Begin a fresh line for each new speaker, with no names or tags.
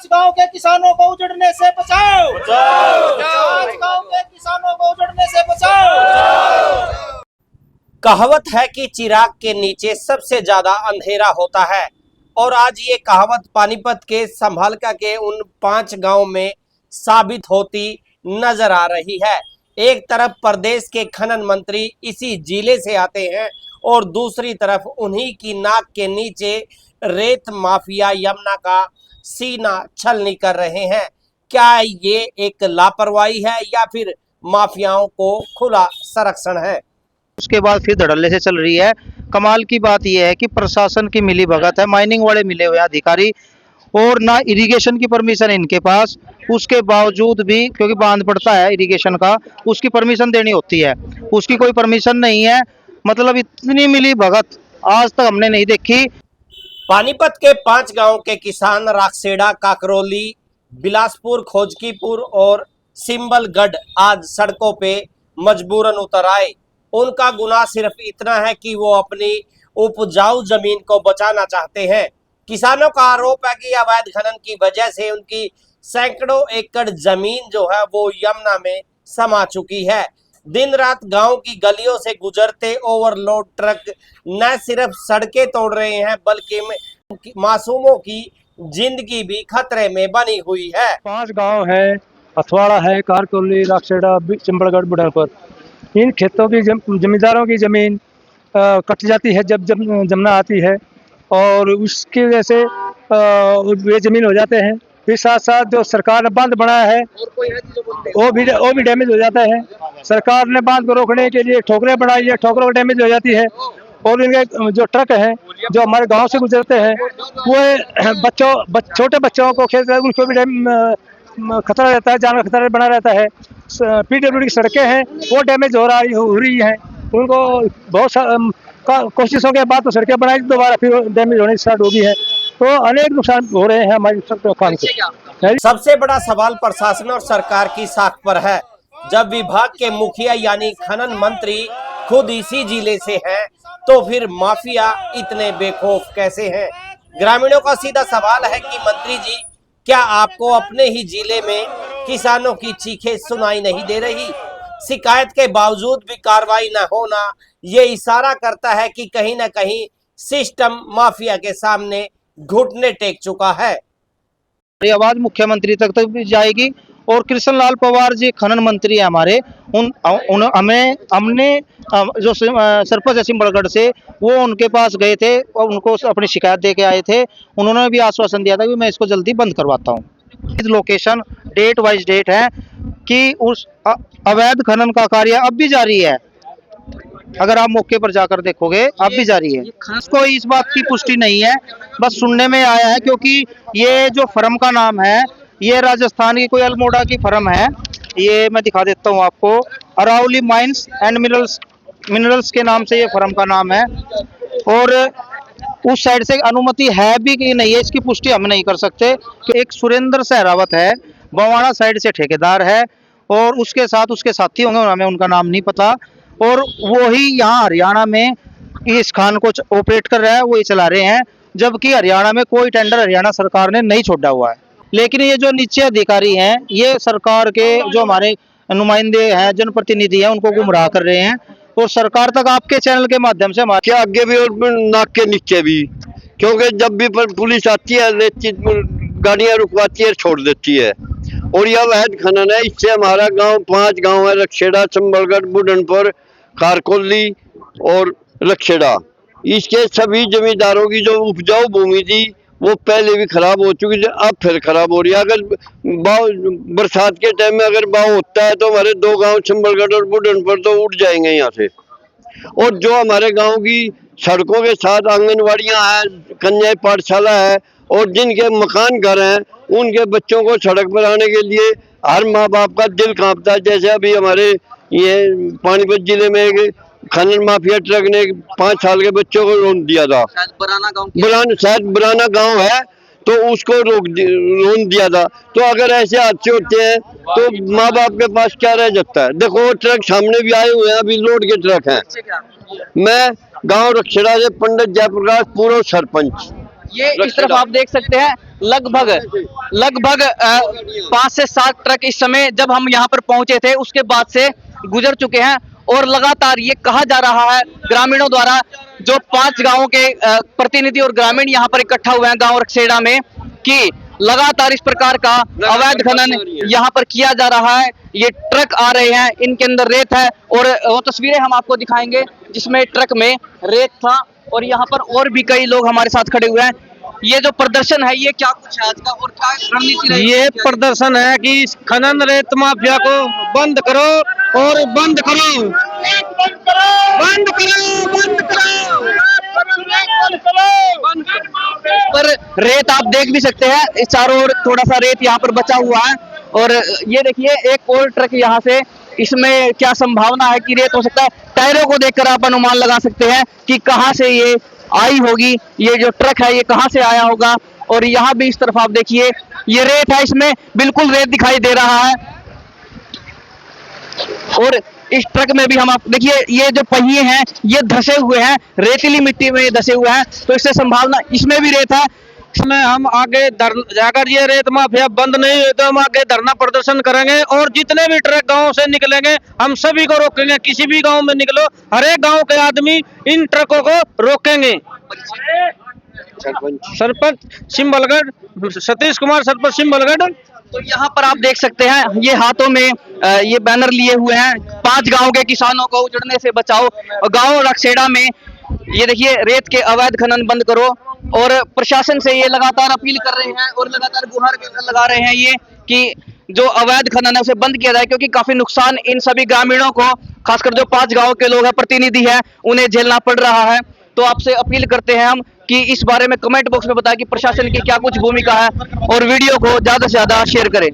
पांच गांव के किसानों को उजड़ने से बचाओ, पांच गांव के किसानों को उजड़ने से बचाओ।
कहावत है कि चिराग के नीचे सबसे ज्यादा अंधेरा होता है और आज ये कहावत पानीपत के संभालका के उन 5 गांव में साबित होती नजर आ रही है। एक तरफ प्रदेश के खनन मंत्री इसी जिले से आते हैं और दूसरी तरफ उन्हीं की नाक के नीचे रेत माफिया यमुना का सीना छलनी कर रहे हैं। क्या ये एक लापरवाही है या फिर माफियाओं को खुला संरक्षण है?
उसके बाद फिर धड़ल्ले से चल रही है। कमाल की बात यह है कि प्रशासन की मिली भगत है, माइनिंग वाले मिले हुए अधिकारी और ना इरिगेशन की परमिशन इनके पास, उसके बावजूद भी क्योंकि बांध पड़ता है इरिगेशन का, उसकी परमिशन देनी होती है, उसकी कोई परमिशन नहीं है। मतलब इतनी मिली भगत आज तक हमने नहीं देखी।
पानीपत के 5 गांव के किसान राखसेड़ा, काकरोली, बिलासपुर, खोजकीपुर और सिंबलगढ़ आज सड़कों पे मजबूरन उतर आए। उनका गुनाह सिर्फ इतना है कि वो अपनी उपजाऊ जमीन को बचाना चाहते हैं। किसानों का आरोप है कि अवैध खनन की वजह से उनकी सैकड़ों एकड़ जमीन जो है वो यमुना में समा चुकी है। दिन रात गांव की गलियों से गुजरते ओवरलोड ट्रक न सिर्फ सड़कें तोड़ रहे हैं बल्कि मासूमों की जिंदगी भी खतरे में बनी हुई है।
5 गांव है, हथवाड़ा है, कारकोली, राखसेड़ा, चिंबड़गढ़, बुढ़ानपुर। इन खेतों की जमींदारों की जमीन कट जाती है जब जमुना आती है और उसकी वजह से वे जमीन हो जाते हैं। फिर साथ साथ जो सरकार ने बांध बनाया है वो भी डैमेज हो जाता है। सरकार ने बांध को रोकने के लिए ठोकरें बनाई है, ठोकरों को डैमेज हो जाती है और इनके जो ट्रक हैं जो हमारे गांव से गुजरते हैं वो छोटे बच्चों को खेल उनको भी खतरा रहता है, जान का खतरा बना रहता है। पीडब्ल्यूडी की सड़कें हैं वो डैमेज हो रही हैं। उनको बहुत कोशिशों के बाद तो सड़कें बनाई, दोबारा फिर डैमेज होने स्टार्ट हो गई है, तो अनेक नुकसान हो रहे हैं हमारी काम से।
सबसे बड़ा सवाल प्रशासन और सरकार की साख पर है। जब विभाग के मुखिया यानी खनन मंत्री खुद इसी जिले से हैं, तो फिर माफिया इतने बेखौफ कैसे हैं? ग्रामीणों का सीधा सवाल है कि मंत्री जी, क्या आपको अपने ही जिले में किसानों की चीखें सुनाई नहीं दे रही? शिकायत के बावजूद भी कार्रवाई न होना ये इशारा करता है कि कहीं ना कहीं सिस्टम माफिया के सामने घुटने टेक चुका है।
ये आवाज मुख्यमंत्री तक भी जाएगी और कृष्ण लाल पवार जी खनन मंत्री है हमारे, हमने जो सरपंच है सिंबड़गढ़ से, वो उनके पास गए थे और उनको अपनी शिकायत दे के आए थे। उन्होंने भी आश्वासन दिया था कि मैं इसको जल्दी बंद करवाता हूँ। लोकेशन डेट वाइज डेट है कि उस अवैध खनन का कार्य अब भी जारी है। अगर आप मौके पर जाकर देखोगे अब भी जारी है। कोई इस बात की पुष्टि नहीं है, बस सुनने में आया है, क्योंकि ये जो फर्म का नाम है ये राजस्थान की कोई अल्मोड़ा की फर्म है। ये मैं दिखा देता हूँ आपको, अरावली माइंस एंड मिनरल्स के नाम से ये फर्म का नाम है और उस साइड से अनुमति है भी कि नहीं है इसकी पुष्टि हम नहीं कर सकते। एक सुरेंद्र सहरावत है, बवाना साइड से ठेकेदार है और उसके साथ उसके साथी होंगे, हमें उनका नाम नहीं पता, और वो ही यहाँ हरियाणा में इस खान को ऑपरेट कर रहा है, वो ही चला रहे हैं, जबकि हरियाणा में कोई टेंडर हरियाणा सरकार ने नहीं छोड़ा हुआ है। लेकिन ये जो नीचे अधिकारी हैं ये सरकार के जो हमारे नुमाइंदे हैं, जनप्रतिनिधि हैं, उनको गुमराह कर रहे हैं और सरकार तक आपके चैनल के माध्यम से हमारे
क्या आगे भी और नाक के नीचे भी, क्योंकि जब भी पुलिस आती है गाड़ियां रुकवाती है, छोड़ देती है और यह अवैध खनन है। इससे हमारा गांव 5 गांव है, रखसेड़ा, चंबलगढ़, बुढ़नपुर, कारकोली और रखसेड़ा, इसके सभी जमींदारों की जो उपजाऊ भूमि थी वो पहले भी खराब हो चुकी थी, अब फिर खराब हो रही है। अगर बरसात के टाइम में अगर बाव होता है तो हमारे 2 गांव चंबलगढ़ और बुढ़नपुर तो उठ जाएंगे यहाँ से। और जो हमारे गांव की सड़कों के साथ आंगनवाड़ियां हैं, कन्या पाठशाला है और जिनके मकान घर हैं, उनके बच्चों को सड़क पर आने के लिए हर माँ बाप का दिल कांपता है। जैसे अभी हमारे ये पानीपत जिले में एक खनन माफिया ट्रक ने 5 साल के बच्चों को रोक दिया था, शायद बराना गांव है, तो उसको रोक दिया था। तो अगर ऐसे हादसे होते हैं तो माँ बाप के पास क्या रह जाता है? देखो वो ट्रक सामने भी आए हुए हैं, अभी लोड के ट्रक हैं। मैं गांव रखसेड़ा से पंडित जयप्रकाश, पूर्व सरपंच।
ये इस तरफ आप देख सकते हैं लगभग 5 से 7 ट्रक इस समय जब हम यहाँ पर पहुंचे थे उसके बाद से गुजर चुके हैं और लगातार ये कहा जा रहा है ग्रामीणों द्वारा, जो 5 गांवों के प्रतिनिधि और ग्रामीण यहाँ पर इकट्ठा हुए हैं गांव रखसेड़ा में, कि लगातार इस प्रकार का अवैध खनन यहाँ पर किया जा रहा है। ये ट्रक आ रहे हैं, इनके अंदर रेत है और वो तस्वीरें हम आपको दिखाएंगे जिसमें ट्रक में रेत था और यहाँ पर और भी कई लोग हमारे साथ खड़े हुए हैं। ये जो प्रदर्शन है ये क्या कुछ है आज का और क्या रणनीति रहेगी?
ये प्रदर्शन है कि इस खनन रेत माफिया को बंद करो और बंद करो, बंद करो, बंद करो।
पर रेत आप देख भी सकते हैं, इस चारों ओर थोड़ा सा रेत यहाँ पर बचा हुआ है और ये देखिए एक और ट्रक यहाँ से, इसमें क्या संभावना है कि रेत हो सकता है। टायरों को देखकर आप अनुमान लगा सकते हैं कि कहां से ये आई होगी, ये जो ट्रक है ये कहां से आया होगा। और यहाँ भी इस तरफ आप देखिए ये रेत है, इसमें बिल्कुल रेत दिखाई दे रहा है। और इस ट्रक में भी हम आप देखिए ये जो पहिए हैं ये धसे हुए हैं, रेतीली मिट्टी में धसे हुए हैं, तो इससे संभावना इसमें भी रेत है।
इसमें हम आगे जाकर ये रेत माफिया बंद नहीं हुए तो हम आगे धरना प्रदर्शन करेंगे और जितने भी ट्रक गांव से निकलेंगे हम सभी को रोकेंगे। किसी भी गांव में निकलो, हर एक गांव के आदमी इन ट्रकों को रोकेंगे। सरपंच सिंबलगढ़, सतीश कुमार, सरपंच सिंबलगढ़।
तो यहाँ पर आप देख सकते हैं ये हाथों में ये बैनर लिए हुए हैं, 5 गांव के किसानों को उजड़ने से बचाओ। गांव रखसेड़ा में ये देखिए रेत के अवैध खनन बंद करो और प्रशासन से ये लगातार अपील कर रहे हैं और लगातार गुहार लगा रहे हैं ये कि जो अवैध खनन है उसे बंद किया जाए, क्योंकि काफी नुकसान इन सभी ग्रामीणों को, खासकर जो 5 गांव के लोग हैं, प्रतिनिधि हैं, उन्हें झेलना पड़ रहा है। तो आपसे अपील करते हैं हम कि इस बारे में कमेंट बॉक्स में बताएं कि प्रशासन की क्या कुछ भूमिका है और वीडियो को ज्यादा से ज्यादा शेयर करें।